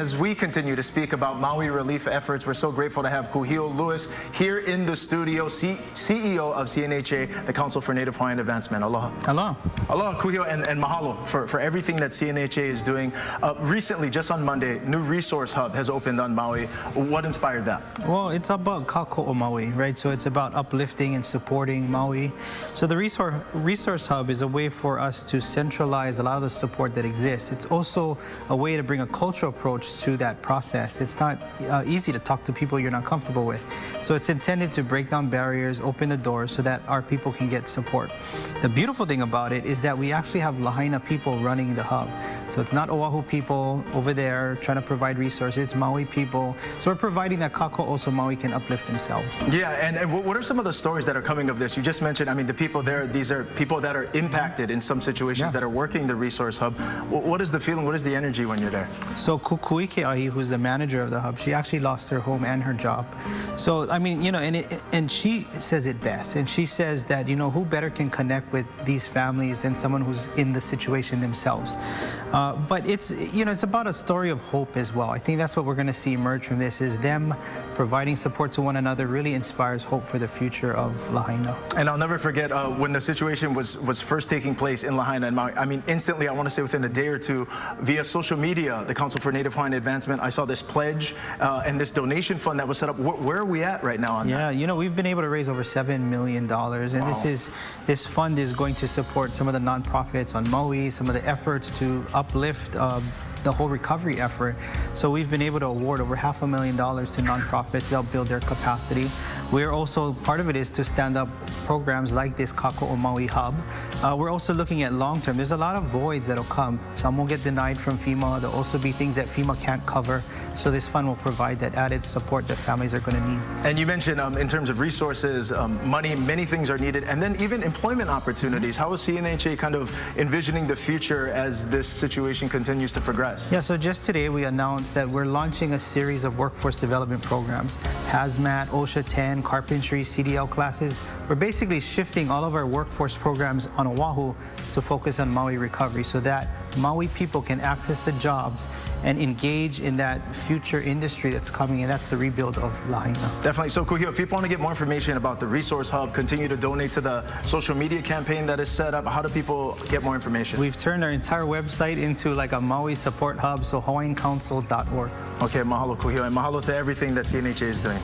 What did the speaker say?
As we continue to speak about Maui relief efforts, we're so grateful to have Kūhīo Lewis here in the studio, CEO of CNHA, the Council for Native Hawaiian Advancement. Aloha. Aloha. Aloha, Kūhīo, and mahalo for everything that CNHA is doing. Recently, just on Monday, new resource hub has opened on Maui. What inspired that? Well, it's about Kākoʻo Maui, right? So it's about uplifting and supporting Maui. So the resource hub is a way for us to centralize a lot of the support that exists. It's also a way to bring a cultural approach to that process. It's not easy to talk to people you're not comfortable with. So it's intended to break down barriers, open the doors so that our people can get support. The beautiful thing about it is that we actually have Lahaina people running the hub. So it's not Oahu people over there trying to provide resources, it's Maui people. So we're providing that Kākoʻo so Maui can uplift themselves. Yeah, and what are some of the stories that are coming of this? You just mentioned, I mean, the people there, these are people that are impacted in some situations that are working the resource hub. What is the feeling, what is the energy when you're there? So Kukuikeahi, who's the manager of the hub, she actually lost her home and her job. So, I mean, you know, and she says it best. And she says that, you know, who better can connect with these families than someone who's in the situation themselves. But it's, you know, it's about a story of hope as well. I think that's what we're going to see emerge from this, is them providing support to one another really inspires hope for the future of Lahaina. And I'll never forget when the situation was first taking place in Lahaina and Maui. I mean, instantly, I want to say within a day or two, via social media, the Council for Native Hawaiian Advancement, I saw this pledge and this donation fund that was set up. Where are we at right now on that? Yeah, you know, we've been able to raise over $7 million. And Wow. this fund is going to support some of the nonprofits on Maui, some of the efforts to uplift the whole recovery effort. So we've been able to award over $500,000 to nonprofits to help build their capacity. We're also, part of it is to stand up programs like this Kākoʻo Maui Hub. We're also looking at long-term. There's a lot of voids that'll come. Some will get denied from FEMA. There'll also be things that FEMA can't cover. So this fund will provide that added support that families are going to need. And you mentioned in terms of resources, money, many things are needed. And then even employment opportunities. How is CNHA kind of envisioning the future as this situation continues to progress? Yeah, so just today we announced that we're launching a series of workforce development programs. Hazmat, OSHA 10, carpentry, CDL classes. We're basically shifting all of our workforce programs on Oahu to focus on Maui recovery so that Maui people can access the jobs and engage in that future industry that's coming, and that's the rebuild of Lahaina. Definitely. So, Kūhīo, if people want to get more information about the Resource Hub, continue to donate to the social media campaign that is set up, how do people get more information? We've turned our entire website into like a Maui support hub, so hawaiiancouncil.org. Okay, mahalo, Kūhīo, and mahalo to everything that CNHA is doing.